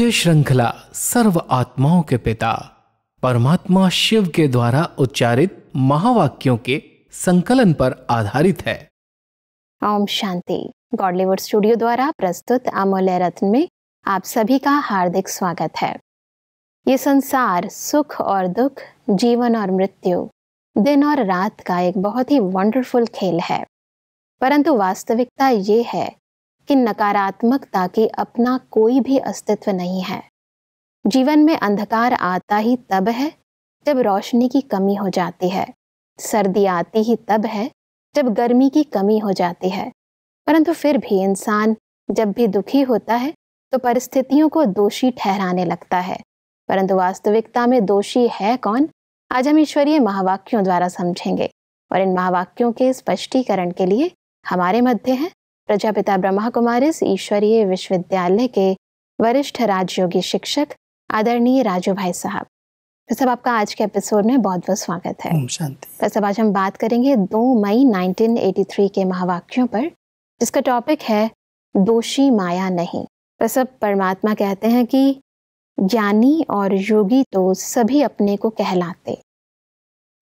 यह श्रृंखला सर्व आत्माओं के पिता परमात्मा शिव के द्वारा उच्चारित महावाक्यों के संकलन पर आधारित है। Om Shanti. Godly word studio द्वारा प्रस्तुत अमूल्य रत्न में आप सभी का हार्दिक स्वागत है। ये संसार सुख और दुख, जीवन और मृत्यु, दिन और रात का एक बहुत ही वंडरफुल खेल है, परंतु वास्तविकता ये है कि नकारात्मकता के अपना कोई भी अस्तित्व नहीं है। जीवन में अंधकार आता ही तब है जब रोशनी की कमी हो जाती है, सर्दी आती ही तब है जब गर्मी की कमी हो जाती है। परंतु फिर भी इंसान जब भी दुखी होता है तो परिस्थितियों को दोषी ठहराने लगता है, परंतु वास्तविकता में दोषी है कौन, आज हम ईश्वरीय महावाक्यों द्वारा समझेंगे। और इन महावाक्यों के स्पष्टीकरण के लिए हमारे मध्य हैं प्रजापिता ब्रह्मा कुमारिस ईश्वरीय विश्वविद्यालय के वरिष्ठ राजयोगी शिक्षक आदरणीय राजू भाई साहब। तो सब आपका आज के एपिसोड में बहुत बहुत स्वागत है। शांति। तो सब आज हम बात करेंगे 2 मई 1983 के महावाक्यों पर, जिसका टॉपिक है दोषी माया नहीं। तो सब परमात्मा कहते हैं कि ज्ञानी और योगी तो सभी अपने को कहलाते,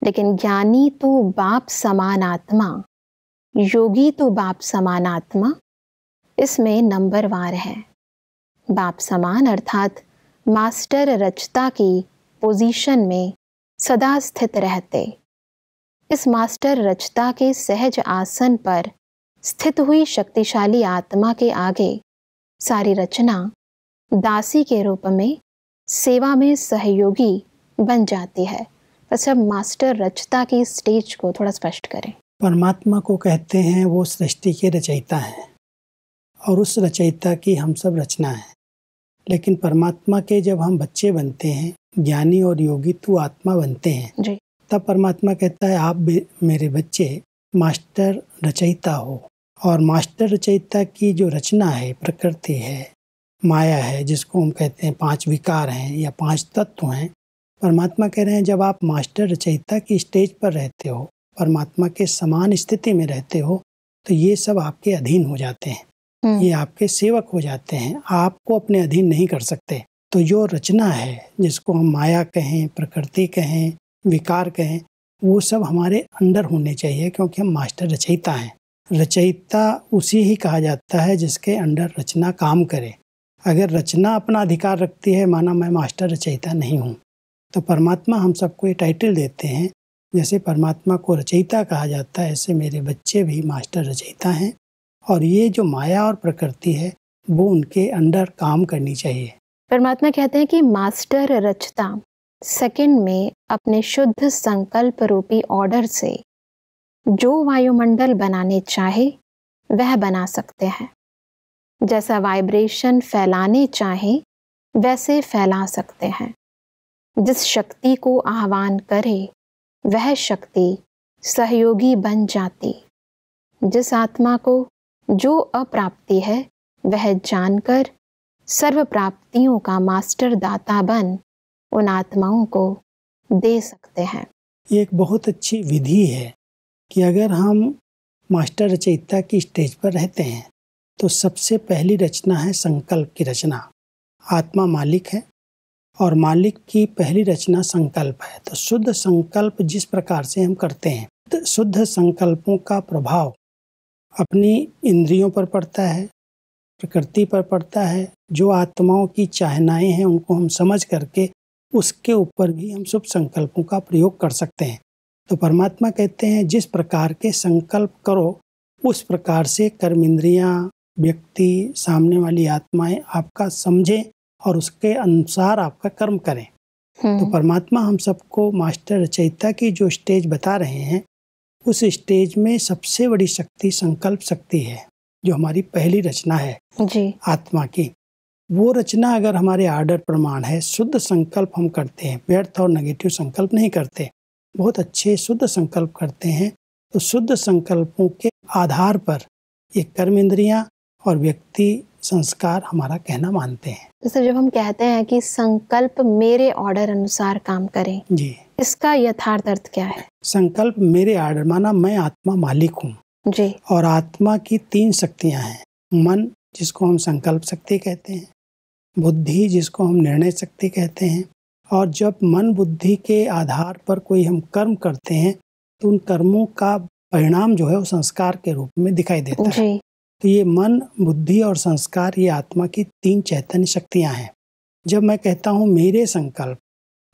लेकिन ज्ञानी तो बाप समान आत्मा, योगी तो बाप समान आत्मा, इसमें नंबरवार है। बाप समान अर्थात मास्टर रचता की पोजीशन में सदा स्थित रहते। इस मास्टर रचता के सहज आसन पर स्थित हुई शक्तिशाली आत्मा के आगे सारी रचना दासी के रूप में सेवा में सहयोगी बन जाती है। बस अब मास्टर रचता की स्टेज को थोड़ा स्पष्ट करें। परमात्मा को कहते हैं वो सृष्टि के रचयिता हैं और उस रचयिता की हम सब रचना है। लेकिन परमात्मा के जब हम बच्चे बनते हैं, ज्ञानी और योगी तू आत्मा बनते हैं जी। तब परमात्मा कहता है आप मेरे बच्चे मास्टर रचयिता हो। और मास्टर रचयिता की जो रचना है, प्रकृति है, माया है, जिसको हम कहते हैं 5 विकार हैं या 5 तत्व हैं, परमात्मा कह रहे हैं जब आप मास्टर रचयिता की स्टेज पर रहते हो, परमात्मा के समान स्थिति में रहते हो, तो ये सब आपके अधीन हो जाते हैं, ये आपके सेवक हो जाते हैं, आपको अपने अधीन नहीं कर सकते। तो जो रचना है, जिसको हम माया कहें, प्रकृति कहें, विकार कहें, वो सब हमारे अंडर होने चाहिए, क्योंकि हम मास्टर रचयिता हैं। रचयिता उसी ही कहा जाता है जिसके अंडर रचना काम करे। अगर रचना अपना अधिकार रखती है, माना मैं मास्टर रचयिता नहीं हूँ, तो परमात्मा हम सबको ये टाइटल देते हैं। जैसे परमात्मा को रचयिता कहा जाता है, ऐसे मेरे बच्चे भी मास्टर रचयिता हैं, और ये जो माया और प्रकृति है वो उनके अंडर काम करनी चाहिए। परमात्मा कहते हैं कि मास्टर रचता सेकंड में अपने शुद्ध संकल्प रूपी ऑर्डर से जो वायुमंडल बनाने चाहे वह बना सकते हैं। जैसा वाइब्रेशन फैलाने चाहे वैसे फैला सकते हैं। जिस शक्ति को आह्वान करे वह शक्ति सहयोगी बन जाती। जिस आत्मा को जो अप्राप्ति है वह जानकर सर्व प्राप्तियों का मास्टर दाता बन उन आत्माओं को दे सकते हैं। ये एक बहुत अच्छी विधि है कि अगर हम मास्टर रचयिता की स्टेज पर रहते हैं तो सबसे पहली रचना है संकल्प की रचना। आत्मा मालिक है और मालिक की पहली रचना संकल्प है। तो शुद्ध संकल्प जिस प्रकार से हम करते हैं, तो शुद्ध संकल्पों का प्रभाव अपनी इंद्रियों पर पड़ता है, प्रकृति पर पड़ता है। जो आत्माओं की चाहनाएं हैं उनको हम समझ करके उसके ऊपर भी हम शुभ संकल्पों का प्रयोग कर सकते हैं। तो परमात्मा कहते हैं जिस प्रकार के संकल्प करो उस प्रकार से कर्म इंद्रियां, व्यक्ति, सामने वाली आत्माएं आपका समझें और उसके अनुसार आपका कर्म करें। तो परमात्मा हम सबको मास्टर रचयिता की जो स्टेज बता रहे हैं, उस स्टेज में सबसे बड़ी शक्ति संकल्प शक्ति है, जो हमारी पहली रचना है जी। आत्मा की। वो रचना अगर हमारे आर्डर प्रमाण है, शुद्ध संकल्प हम करते हैं, व्यर्थ और नेगेटिव संकल्प नहीं करते, बहुत अच्छे शुद्ध संकल्प करते हैं, तो शुद्ध संकल्पों के आधार पर ये कर्म इंद्रियां और व्यक्ति संस्कार हमारा कहना मानते हैं। जैसे जब हम कहते हैं कि संकल्प मेरे ऑर्डर अनुसार काम करें, जी, इसका यथार्थ अर्थ क्या है? संकल्प मेरे आर्डर, माना मैं आत्मा मालिक हूँ जी। और आत्मा की 3 शक्तियाँ हैं। मन, जिसको हम संकल्प शक्ति कहते हैं, बुद्धि जिसको हम निर्णय शक्ति कहते हैं, और जब मन बुद्धि के आधार पर कोई हम कर्म करते हैं तो उन कर्मों का परिणाम जो है वो संस्कार के रूप में दिखाई देता है। तो ये मन, बुद्धि और संस्कार, ये आत्मा की 3 चैतन्य शक्तियाँ हैं। जब मैं कहता हूँ मेरे संकल्प,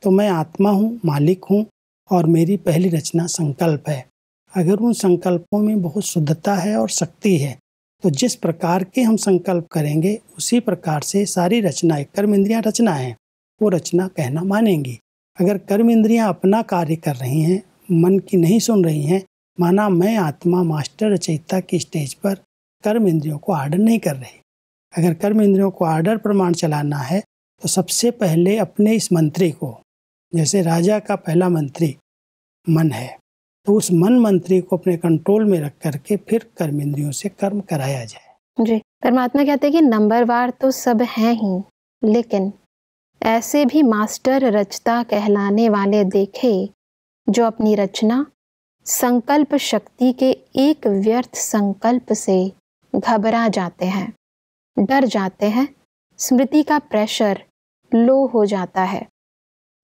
तो मैं आत्मा हूँ, मालिक हूँ, और मेरी पहली रचना संकल्प है। अगर उन संकल्पों में बहुत शुद्धता है और शक्ति है तो जिस प्रकार के हम संकल्प करेंगे उसी प्रकार से सारी रचनाएं, कर्म इंद्रियाँ रचना है, वो रचना कहना मानेंगी। अगर कर्म इंद्रियाँ अपना कार्य कर रही हैं, मन की नहीं सुन रही हैं, माना मैं आत्मा मास्टर रचयिता की स्टेज पर कर्म इंद्रियों को आर्डर नहीं कर रही। अगर कर्म इंद्रियों को आर्डर प्रमाण चलाना है तो सबसे पहले अपने इस मंत्री को, जैसे राजा का पहला मंत्री मन है, तो उस मन मंत्री को अपने कंट्रोल में रख करके फिर कर्म इंद्रियों से कर्म कराया जाए। जी, परमात्मा कहते हैं कि नंबरवार तो सब हैं ही, लेकिन ऐसे भी मास्टर रचता कहलाने वाले देखे जो अपनी रचना संकल्प शक्ति के एक व्यर्थ संकल्प से घबरा जाते हैं, डर जाते हैं, स्मृति का प्रेशर लो हो जाता है,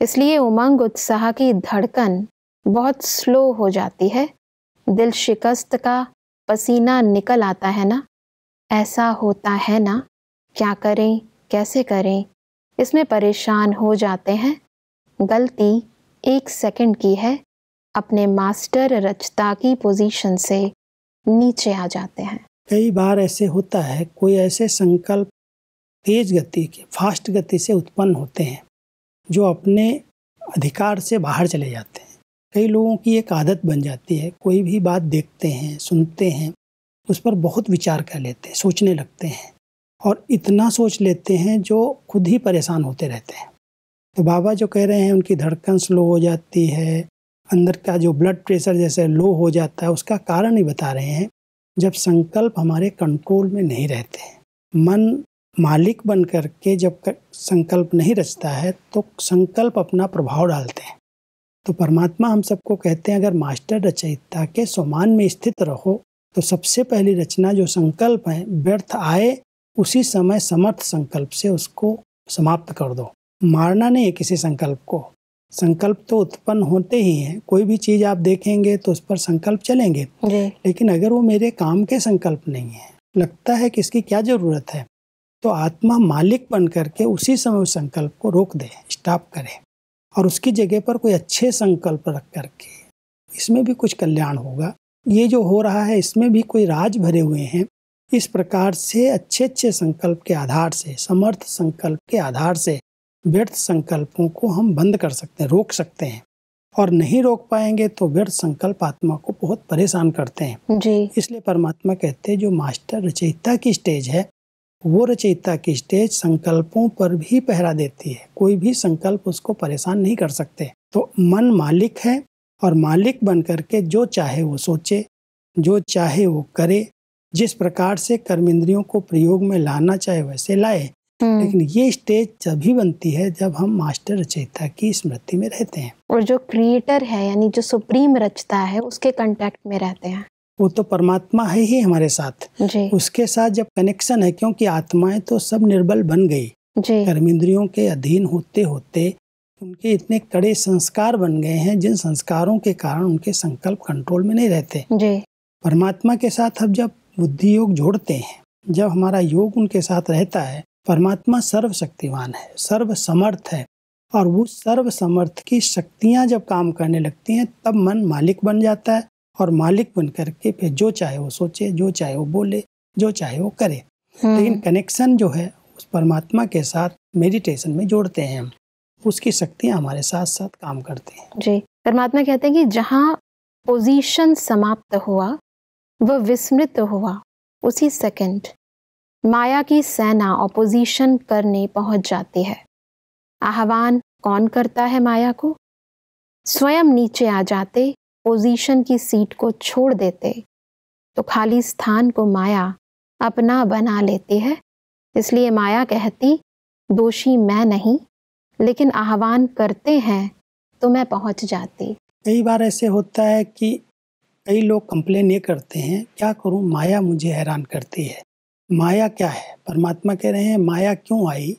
इसलिए उमंग उत्साह की धड़कन बहुत स्लो हो जाती है, दिल शिकस्त का पसीना निकल आता है ना, ऐसा होता है ना, क्या करें कैसे करें, इसमें परेशान हो जाते हैं। गलती 1 सेकंड की है, अपने मास्टर रचता की पोजीशन से नीचे आ जाते हैं। कई बार ऐसे होता है, कोई ऐसे संकल्प तेज गति के, फास्ट गति से उत्पन्न होते हैं जो अपने अधिकार से बाहर चले जाते हैं। कई लोगों की एक आदत बन जाती है, कोई भी बात देखते हैं, सुनते हैं, उस पर बहुत विचार कर लेते हैं, सोचने लगते हैं, और इतना सोच लेते हैं जो खुद ही परेशान होते रहते हैं। तो बाबा जो कह रहे हैं उनकी धड़कन स्लो हो जाती है, अंदर का जो ब्लड प्रेशर जैसे लो हो जाता है, उसका कारण ही बता रहे हैं। जब संकल्प हमारे कंट्रोल में नहीं रहते हैं, मन मालिक बन करके जब संकल्प नहीं रचता है तो संकल्प अपना प्रभाव डालते हैं। तो परमात्मा हम सबको कहते हैं अगर मास्टर रचयिता के समान में स्थित रहो तो सबसे पहली रचना जो संकल्प है व्यर्थ आए उसी समय समर्थ संकल्प से उसको समाप्त कर दो। मारना नहीं है किसी संकल्प को, संकल्प तो उत्पन्न होते ही हैं। कोई भी चीज़ आप देखेंगे तो उस पर संकल्प चलेंगे, लेकिन अगर वो मेरे काम के संकल्प नहीं है, लगता है कि इसकी क्या ज़रूरत है, तो आत्मा मालिक बन करके उसी समय उस संकल्प को रोक दे, स्टॉप करे, और उसकी जगह पर कोई अच्छे संकल्प रख करके इसमें भी कुछ कल्याण होगा। ये जो हो रहा है इसमें भी कोई राज भरे हुए हैं। इस प्रकार से अच्छे अच्छे संकल्प के आधार से, समर्थ संकल्प के आधार से व्यर्थ संकल्पों को हम बंद कर सकते हैं, रोक सकते हैं। और नहीं रोक पाएंगे तो व्यर्थ संकल्प आत्मा को बहुत परेशान करते हैं जी। इसलिए परमात्मा कहते हैं जो मास्टर रचयिता की स्टेज है, वो रचयिता की स्टेज संकल्पों पर भी पहरा देती है। कोई भी संकल्प उसको परेशान नहीं कर सकते। तो मन मालिक है और मालिक बन करके जो चाहे वो सोचे, जो चाहे वो करे, जिस प्रकार से कर्मेंद्रियों को प्रयोग में लाना चाहे वैसे लाए। लेकिन ये स्टेज तभी बनती है जब हम मास्टर रचयिता की स्मृति में रहते हैं और जो क्रिएटर है यानी जो सुप्रीम रचता है उसके कांटेक्ट में रहते हैं। वो तो परमात्मा है ही हमारे साथ जी। उसके साथ जब कनेक्शन है, क्योंकि आत्माएं तो सब निर्बल बन गई कर्मेंद्रियों के अधीन होते होते उनके इतने कड़े संस्कार बन गए हैं जिन संस्कारों के कारण उनके संकल्प कंट्रोल में नहीं रहते जी। परमात्मा के साथ अब जब बुद्धि योग जोड़ते हैं, जब हमारा योग उनके साथ रहता है, परमात्मा सर्वशक्तिवान है, सर्व समर्थ है, और वो सर्व समर्थ की शक्तियां जब काम करने लगती हैं तब मन मालिक बन जाता है और मालिक बन करके फिर जो चाहे वो सोचे, जो चाहे वो बोले, जो चाहे वो करे। लेकिन कनेक्शन जो है उस परमात्मा के साथ मेडिटेशन में जोड़ते हैं हम, उसकी शक्तियां हमारे साथ साथ काम करती हैं। जी। परमात्मा कहते हैं कि जहाँ पोजीशन समाप्त हुआ वह विस्मृत हुआ, उसी सेकंड माया की सेना ऑपोजिशन करने पहुंच जाती है। आह्वान कौन करता है माया को? स्वयं नीचे आ जाते, पोजीशन की सीट को छोड़ देते, तो खाली स्थान को माया अपना बना लेती है। इसलिए माया कहती दोषी मैं नहीं, लेकिन आह्वान करते हैं तो मैं पहुंच जाती। कई बार ऐसे होता है कि कई लोग कंप्लेन ये करते हैं, क्या करूं, माया मुझे हैरान करती है। माया क्या है? परमात्मा कह रहे हैं माया क्यों आई?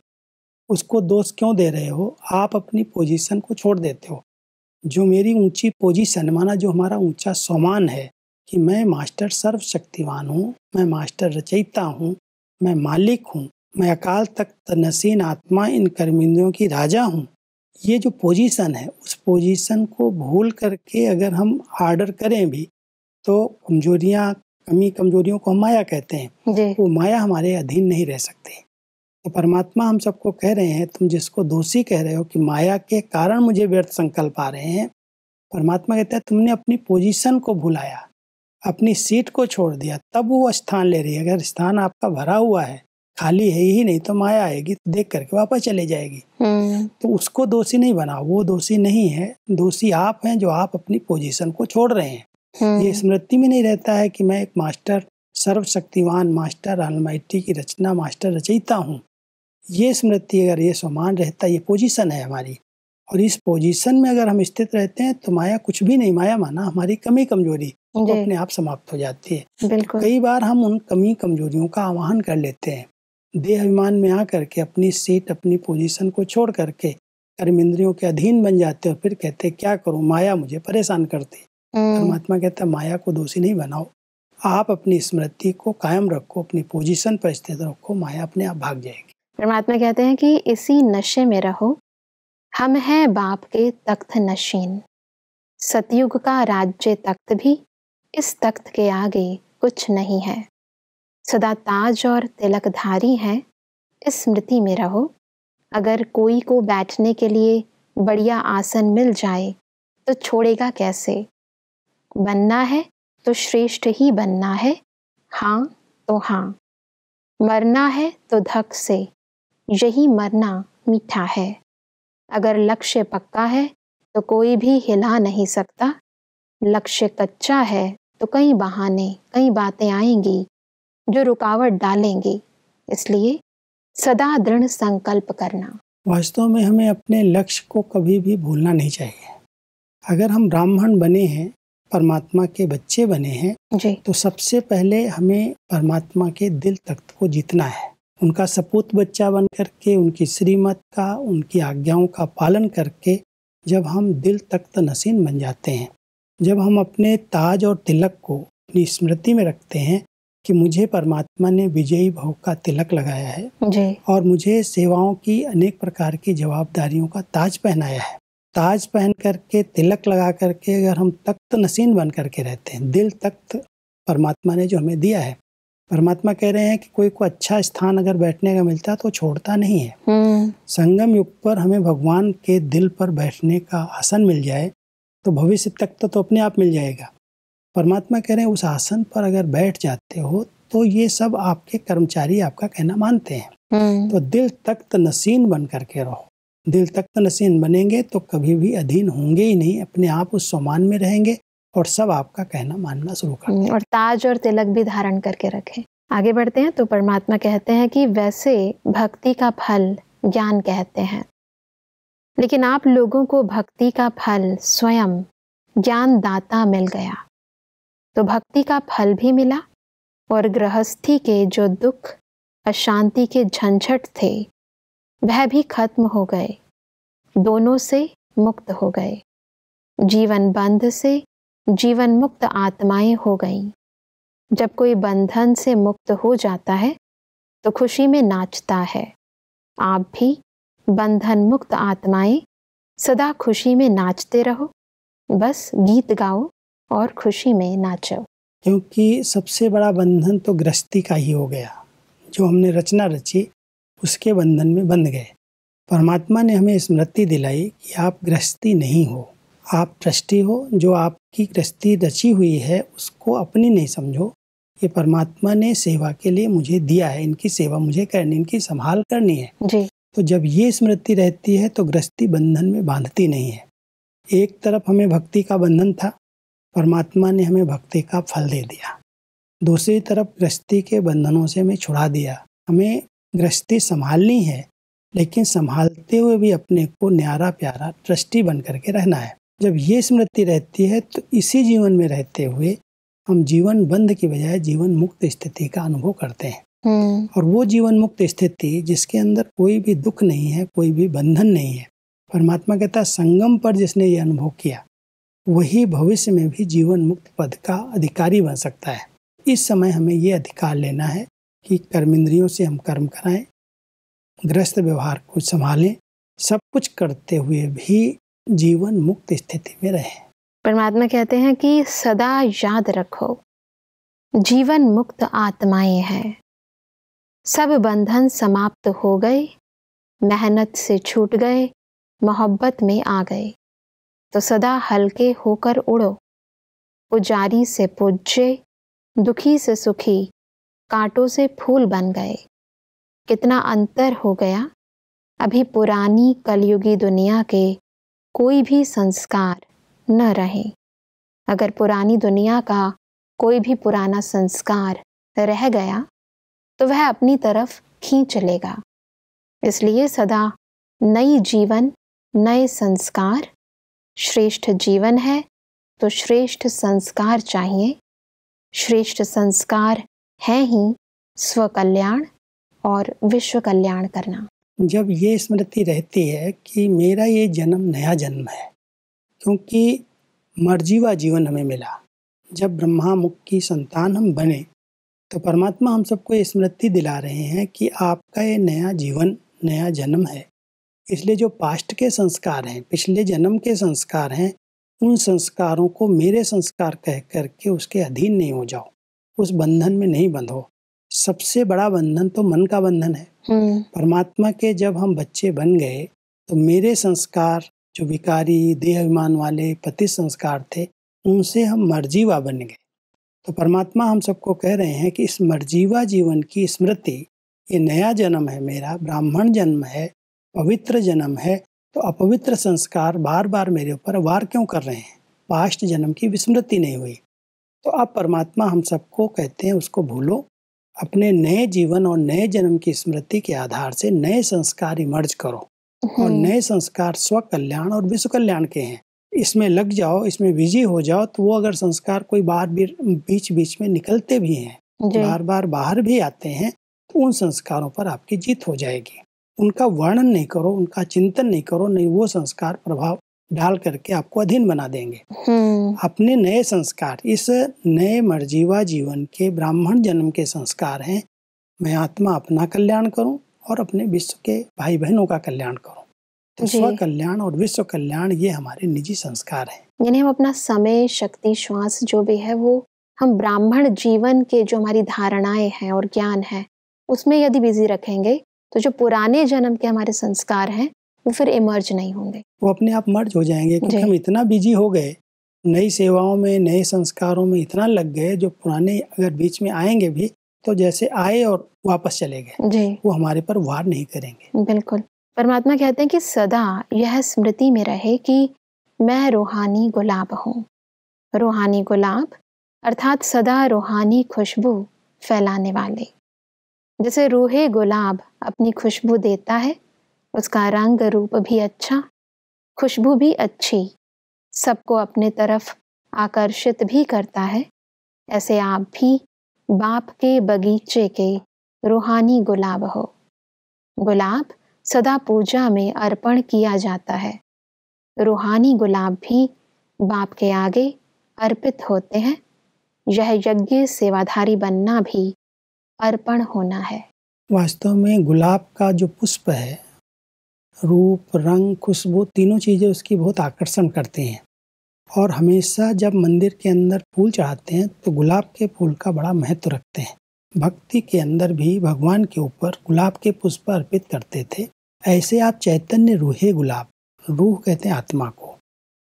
उसको दोष क्यों दे रहे हो? आप अपनी पोजीशन को छोड़ देते हो। जो मेरी ऊंची पोजीशन, माना जो हमारा ऊंचा सम्मान है कि मैं मास्टर सर्वशक्तिवान हूँ, मैं मास्टर रचयिता हूँ, मैं मालिक हूँ, मैं अकाल तख्त नसीन आत्मा इन कर्मेंद्रियों की राजा हूँ, ये जो पोजीशन है, उस पोजीशन को भूल करके अगर हम आर्डर करें भी तो कमजोरियों को हम माया कहते हैं, वो माया हमारे अधीन नहीं रह सकती। तो परमात्मा हम सबको कह रहे हैं, तुम जिसको दोषी कह रहे हो कि माया के कारण मुझे व्यर्थ संकल्प आ रहे हैं, परमात्मा कहता है तुमने अपनी पोजीशन को भुलाया, अपनी सीट को छोड़ दिया, तब वो स्थान ले रही है। अगर स्थान आपका भरा हुआ है, खाली है ही नहीं, तो माया आएगी, तो देख करके वापस चले जाएगी। तो उसको दोषी नहीं बनाओ, वो दोषी नहीं है, दोषी आप हैं जो आप अपनी पोजीशन को छोड़ रहे हैं। ये स्मृति में नहीं रहता है कि मैं एक मास्टर सर्वशक्तिवान, मास्टर ऑलमाइटी की रचना, मास्टर रचयिता हूँ। ये स्मृति अगर ये सम्मान रहता, ये पोजीशन है हमारी, और इस पोजीशन में अगर हम स्थित रहते हैं तो माया कुछ भी नहीं, माया माना हमारी कमी कमजोरी तो अपने आप समाप्त हो जाती है। कई बार हम उन कमी कमजोरियों का आवाहन कर लेते हैं, देह अभिमान में आकर के अपनी सीट, अपनी पोजीशन को छोड़ करके कर्मेंद्रियों के अधीन बन जाते हैं, और फिर कहते क्या करूं, माया मुझे परेशान करती। परमात्मा कहता है माया को दोषी नहीं बनाओ, आप अपनी स्मृति को कायम रखो, अपनी पोजीशन पर स्थित रखो, माया अपने आप भाग जाएगी। परमात्मा कहते हैं कि इसी नशे में रहो, हम हैं बाप के तख्त नशीन, सतयुग का राज्य तख्त भी इस तख्त के आगे कुछ नहीं है, सदा ताज और तिलकधारी हैं, इस स्मृति में रहो। अगर कोई को बैठने के लिए बढ़िया आसन मिल जाए तो छोड़ेगा कैसे? बनना है तो श्रेष्ठ ही बनना है, हाँ तो हाँ, मरना है तो धक से, यही मरना मीठा है। अगर लक्ष्य पक्का है तो कोई भी हिला नहीं सकता, लक्ष्य कच्चा है तो कई बहाने, कई बातें आएंगी जो रुकावट डालेंगी, इसलिए सदा दृढ़ संकल्प करना। वास्तव में हमें अपने लक्ष्य को कभी भी भूलना नहीं चाहिए। अगर हम ब्राह्मण बने हैं, परमात्मा के बच्चे बने हैं जी, तो सबसे पहले हमें परमात्मा के दिल तख्त को जीतना है। उनका सपूत बच्चा बन करके, उनकी श्रीमत का, उनकी आज्ञाओं का पालन करके जब हम दिल तख्त नसीन बन जाते हैं, जब हम अपने ताज और तिलक को अपनी स्मृति में रखते हैं कि मुझे परमात्मा ने विजयी भाव का तिलक लगाया है जी, और मुझे सेवाओं की अनेक प्रकार की जवाबदारियों का ताज पहनाया है। ताज पहन करके, तिलक लगा करके अगर हम तख्त नसीन बन करके रहते हैं, दिल तख्त परमात्मा ने जो हमें दिया है, परमात्मा कह रहे हैं कि कोई को अच्छा स्थान अगर बैठने का मिलता है तो छोड़ता नहीं है। संगम युग पर हमें भगवान के दिल पर बैठने का आसन मिल जाए तो भविष्य तक तो अपने आप मिल जाएगा। परमात्मा कह रहे हैं उस आसन पर अगर बैठ जाते हो तो ये सब आपके कर्मचारी आपका कहना मानते हैं। तो दिल तख्त नसीन बन करके रहो। दिल तख्त नसीन बनेंगे तो कभी भी अधीन होंगे ही नहीं, अपने आप उस सम्मान में रहेंगे और सब आपका कहना मानना शुरू कर देंगे। और ताज और तिलक भी धारण करके रखें। आगे बढ़ते हैं तो परमात्मा कहते हैं कि वैसे भक्ति का फल ज्ञान कहते हैं, लेकिन आप लोगों को भक्ति का फल स्वयं ज्ञान दाता मिल गया, तो भक्ति का फल भी मिला और गृहस्थी के जो दुख अशांति के झंझट थे वह भी खत्म हो गए, दोनों से मुक्त हो गए। जीवन बंध से जीवन मुक्त आत्माएं हो गईं। जब कोई बंधन से मुक्त हो जाता है तो खुशी में नाचता है। आप भी बंधन मुक्त आत्माएं सदा खुशी में नाचते रहो, बस गीत गाओ और खुशी में नाचो। क्योंकि सबसे बड़ा बंधन तो गृहस्थी का ही हो गया, जो हमने रचना रची उसके बंधन में बंध गए। परमात्मा ने हमें स्मृति दिलाई कि आप गृहस्थी नहीं हो, आप ट्रस्टी हो। जो आपकी गृहस्थी रची हुई है उसको अपनी नहीं समझो, ये परमात्मा ने सेवा के लिए मुझे दिया है, इनकी सेवा मुझे करनी, इनकी संभाल करनी है जी। तो जब ये स्मृति रहती है तो गृहस्थी बंधन में बांधती नहीं है। एक तरफ हमें भक्ति का बंधन था, परमात्मा ने हमें भक्ति का फल दे दिया। दूसरी तरफ गृहस्थी के बंधनों से हमें छुड़ा दिया। हमें गृहस्थी संभालनी है, लेकिन संभालते हुए भी अपने को न्यारा प्यारा ट्रस्टी बन करके रहना है। जब ये स्मृति रहती है तो इसी जीवन में रहते हुए हम जीवन बंध की बजाय जीवन मुक्त स्थिति का अनुभव करते हैं। और वो जीवन मुक्त स्थिति जिसके अंदर कोई भी दुख नहीं है, कोई भी बंधन नहीं है, परमात्मा कहता है संगम पर जिसने ये अनुभव किया वही भविष्य में भी जीवन मुक्त पद का अधिकारी बन सकता है। इस समय हमें ये अधिकार लेना है कि कर्मेंद्रियों से हम कर्म कराएं, गृहस्थ व्यवहार को संभालें, सब कुछ करते हुए भी जीवन मुक्त स्थिति में रहें। परमात्मा कहते हैं कि सदा याद रखो जीवन मुक्त आत्माएं हैं, सब बंधन समाप्त हो गए, मेहनत से छूट गए, मोहब्बत में आ गए, तो सदा हल्के होकर उड़ो, पुजारी से पूज्य, दुखी से सुखी, कांटों से फूल बन गए। कितना अंतर हो गया, अभी पुरानी कलयुगी दुनिया के कोई भी संस्कार न रहे। अगर पुरानी दुनिया का कोई भी पुराना संस्कार रह गया तो वह अपनी तरफ खींच लेगा। इसलिए सदा नई जीवन, नए संस्कार, श्रेष्ठ जीवन है तो श्रेष्ठ संस्कार चाहिए। श्रेष्ठ संस्कार है ही स्वकल्याण और विश्व कल्याण करना। जब ये स्मृति रहती है कि मेरा ये जन्म नया जन्म है, क्योंकि मर्जीवा जीवन हमें मिला, जब ब्रह्मा मुख की संतान हम बने तो परमात्मा हम सबको ये स्मृति दिला रहे हैं कि आपका ये नया जीवन, नया जन्म है। इसलिए जो पास्ट के संस्कार हैं, पिछले जन्म के संस्कार हैं, उन संस्कारों को मेरे संस्कार कह करके उसके अधीन नहीं हो जाओ, उस बंधन में नहीं बंधो। सबसे बड़ा बंधन तो मन का बंधन है। परमात्मा के जब हम बच्चे बन गए तो मेरे संस्कार जो विकारी देह अभिमान वाले पति संस्कार थे, उनसे हम मर्जीवा बन गए। तो परमात्मा हम सबको कह रहे हैं कि इस मर्जीवा जीवन की स्मृति, ये नया जन्म है मेरा, ब्राह्मण जन्म है, पवित्र जन्म है, तो अपवित्र संस्कार बार बार मेरे ऊपर वार क्यों कर रहे हैं? पास्ट जन्म की विस्मृति नहीं हुई। तो अब परमात्मा हम सबको कहते हैं उसको भूलो, अपने नए जीवन और नए जन्म की स्मृति के आधार से नए संस्कार इमर्ज करो, और नए संस्कार स्व कल्याण और विश्व कल्याण के हैं। इसमें लग जाओ, इसमें बिजी हो जाओ, तो वो अगर संस्कार कोई बार बीच बीच में निकलते भी हैं, बार बार बाहर भी आते हैं, तो उन संस्कारों पर आपकी जीत हो जाएगी। उनका वर्णन नहीं करो, उनका चिंतन नहीं करो, नहीं वो संस्कार प्रभाव डाल करके आपको अधीन बना देंगे। अपने नए संस्कार, इस नए मर्जीवा जीवन के ब्राह्मण जन्म के संस्कार हैं, मैं आत्मा अपना कल्याण करूं और अपने विश्व के भाई बहनों का कल्याण करूं। तो स्व कल्याण और विश्व कल्याण ये हमारे निजी संस्कार हैं। यानी हम अपना समय, शक्ति, श्वास जो भी है वो हम ब्राह्मण जीवन के जो हमारी धारणाएं हैं और ज्ञान है उसमें यदि बिजी रखेंगे तो जो पुराने जन्म के हमारे संस्कार हैं वो फिर इमर्ज नहीं होंगे, वो अपने आप मर्ज हो जाएंगे। क्योंकि हम इतना बिजी हो गए, नई सेवाओं में, नए संस्कारों में इतना लग गए, जो पुराने अगर बीच में आएंगे भी तो जैसे आए और वापस चले गए, वो हमारे पर वार नहीं करेंगे। बिल्कुल। परमात्मा कहते हैं कि सदा यह स्मृति में रहे कि मैं रूहानी गुलाब हूँ। रूहानी गुलाब अर्थात सदा रूहानी खुशबू फैलाने वाले। जैसे रूहे गुलाब अपनी खुशबू देता है, उसका रंग रूप भी अच्छा, खुशबू भी अच्छी, सबको अपने तरफ आकर्षित भी करता है, ऐसे आप भी बाप के बगीचे के रूहानी गुलाब हो। गुलाब सदा पूजा में अर्पण किया जाता है, रूहानी गुलाब भी बाप के आगे अर्पित होते हैं। यह यज्ञ सेवाधारी बनना भी अर्पण होना है। वास्तव में गुलाब का जो पुष्प है, रूप, रंग, खुशबू, तीनों चीज़ें उसकी बहुत आकर्षण करती हैं। और हमेशा जब मंदिर के अंदर फूल चढ़ाते हैं तो गुलाब के फूल का बड़ा महत्व रखते हैं। भक्ति के अंदर भी भगवान के ऊपर गुलाब के पुष्प अर्पित करते थे। ऐसे आप चैतन्य रूहे गुलाब, रूह कहते हैं आत्मा को,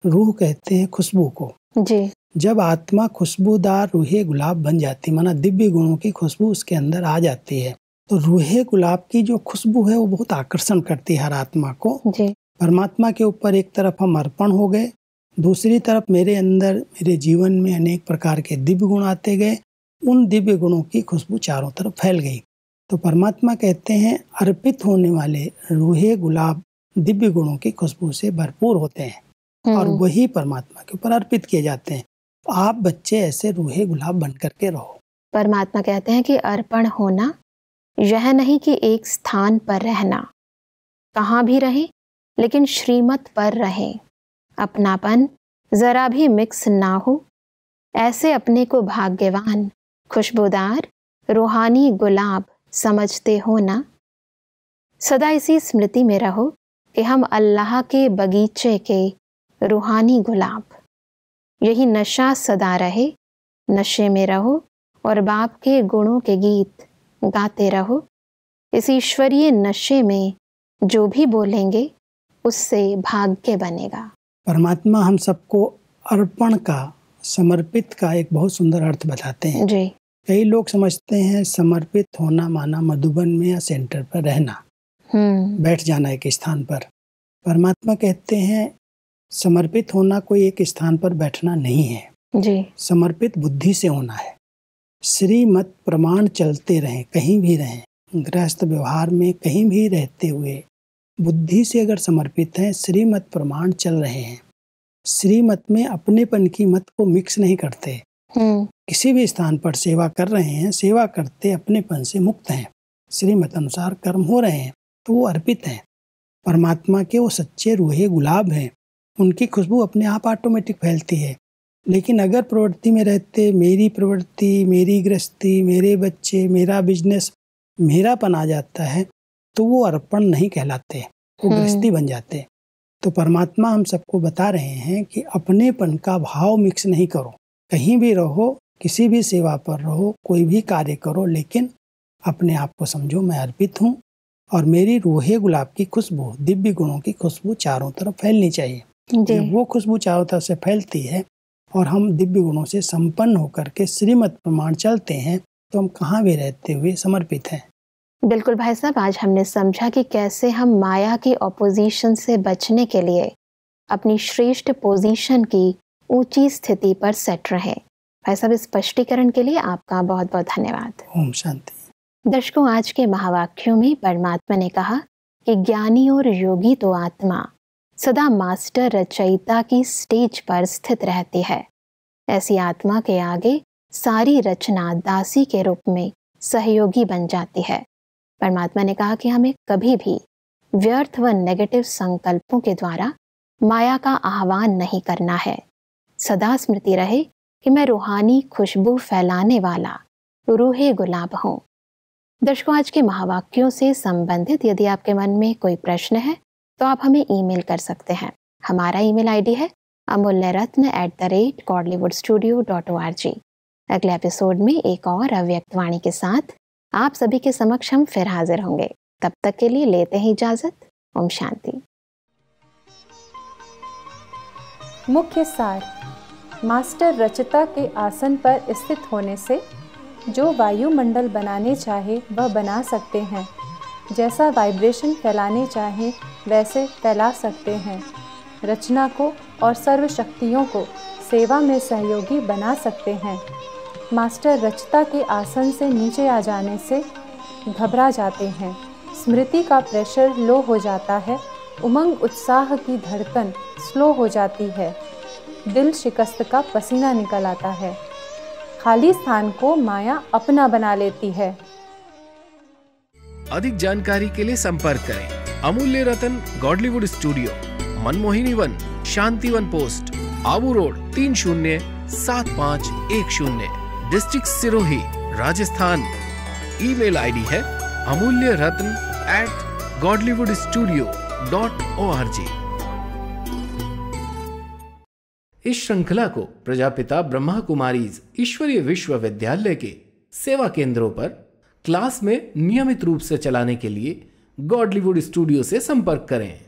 रूह कहते हैं खुशबू को जी। जब आत्मा खुशबूदार रूहे गुलाब बन जाती, माना दिव्य गुणों की खुशबू उसके अंदर आ जाती है, तो रूहे गुलाब की जो खुशबू है वो बहुत आकर्षण करती है हर आत्मा को जी। परमात्मा के ऊपर एक तरफ हम अर्पण हो गए, दूसरी तरफ मेरे अंदर, मेरे जीवन में अनेक प्रकार के दिव्य गुण आते गए, उन दिव्य गुणों की खुशबू चारों तरफ फैल गई। तो परमात्मा कहते हैं अर्पित होने वाले रूहे गुलाब दिव्य गुणों की खुशबू से भरपूर होते हैं और वही परमात्मा के ऊपर अर्पित किए जाते हैं। तो आप बच्चे ऐसे रूहे गुलाब बन करके रहो। परमात्मा कहते हैं कि अर्पण होना यह नहीं कि एक स्थान पर रहना, कहाँ भी रहें लेकिन श्रीमत पर रहें, अपनापन जरा भी मिक्स ना हो। ऐसे अपने को भाग्यवान, खुशबूदार, रूहानी गुलाब समझते हो ना। सदा इसी स्मृति में रहो कि हम अल्लाह के बगीचे के रूहानी गुलाब। यही नशा सदा रहे, नशे में रहो और बाप के गुणों के गीत गाते रहो। इस ईश्वरीय नशे में जो भी बोलेंगे उससे भाग्य बनेगा। परमात्मा हम सबको अर्पण का, समर्पित का एक बहुत सुंदर अर्थ बताते हैं जी। कई लोग समझते हैं समर्पित होना माना मधुबन में या सेंटर पर रहना, बैठ जाना एक स्थान पर। परमात्मा कहते हैं समर्पित होना कोई एक स्थान पर बैठना नहीं है जी। समर्पित बुद्धि से होना है। श्रीमत प्रमाण चलते रहें, कहीं भी रहें, गृहस्थ व्यवहार में कहीं भी रहते हुए बुद्धि से अगर समर्पित हैं, श्रीमत प्रमाण चल रहे हैं, श्रीमत में अपनेपन की मत को मिक्स नहीं करते, किसी भी स्थान पर सेवा कर रहे हैं, सेवा करते अपनेपन से मुक्त हैं, श्रीमत अनुसार कर्म हो रहे हैं, तो वो अर्पित हैं। परमात्मा के वो सच्चे रूहे गुलाब हैं, उनकी खुशबू अपने आप ऑटोमेटिक फैलती है। लेकिन अगर प्रवृत्ति में रहते, मेरी प्रवृत्ति, मेरी गृहस्थी, मेरे बच्चे, मेरा बिजनेस, मेरापन आ जाता है, तो वो अर्पण नहीं कहलाते, वो गृहस्थी बन जाते। तो परमात्मा हम सबको बता रहे हैं कि अपनेपन का भाव मिक्स नहीं करो, कहीं भी रहो, किसी भी सेवा पर रहो, कोई भी कार्य करो, लेकिन अपने आप को समझो मैं अर्पित हूँ और मेरी रूहे गुलाब की खुशबू, दिव्य गुणों की खुशबू चारों तरफ फैलनी चाहिए। जब वो खुशबू चारों तरफ से फैलती है और हम दिव्य गुणों से संपन्न होकर के श्रीमत प्रमाण चलते हैं, तो हम कहाँ भी रहते हुए समर्पित हैं। बिल्कुल भाई साहब, आज हमने समझा कि कैसे हम माया की ऑपोजिशन से बचने के लिए अपनी श्रेष्ठ पोजीशन की ऊंची स्थिति पर सेट रहे। भाई साहब, इस स्पष्टीकरण के लिए आपका बहुत बहुत धन्यवाद। ओम शांति। दर्शकों, आज के महावाक्यों में परमात्मा ने कहा कि ज्ञानी और योगी तो आत्मा सदा मास्टर रचयिता की स्टेज पर स्थित रहती है। ऐसी आत्मा के आगे सारी रचना दासी के रूप में सहयोगी बन जाती है। परमात्मा ने कहा कि हमें कभी भी व्यर्थ व नेगेटिव संकल्पों के द्वारा माया का आह्वान नहीं करना है। सदा स्मृति रहे कि मैं रूहानी खुशबू फैलाने वाला रूहे गुलाब हूँ। दर्शकों, आज के महावाक्यों से संबंधित यदि आपके मन में कोई प्रश्न है तो आप हमें ईमेल कर सकते हैं। हमारा ईमेल आईडी है amulyaratna@godlywoodstudio.org। अगले एपिसोड में एक और अव्यक्त वाणी के साथ आप सभी के समक्ष हम फिर हाजिर होंगे। तब तक के लिए लेते हैं इजाजत। ओम शांति। मुख्य सार: मास्टर रचयिता के आसन पर स्थित होने से जो वायुमंडल बनाने चाहे वह बना सकते हैं, जैसा वाइब्रेशन फैलाने चाहे वैसे फैला सकते हैं, रचना को और सर्व शक्तियों को सेवा में सहयोगी बना सकते हैं। मास्टर रचयिता के आसन से नीचे आ जाने से घबरा जाते हैं, स्मृति का प्रेशर लो हो जाता है, उमंग उत्साह की धड़कन स्लो हो जाती है, दिल शिकस्त का पसीना निकल आता है, खाली स्थान को माया अपना बना लेती है। अधिक जानकारी के लिए संपर्क करें Amulya Ratan Godlywood studio, Manmohini Van, Shantivan post, Abu road 307510, district Sirohi, Rajasthan. Email ID है amulyaratn@godlywoodstudio.org। इस श्रृंखला को प्रजापिता ब्रह्मा कुमारीज ईश्वरीय विश्वविद्यालय के सेवा केंद्रों पर क्लास में नियमित रूप से चलाने के लिए गॉडलीवुड स्टूडियो से संपर्क करें।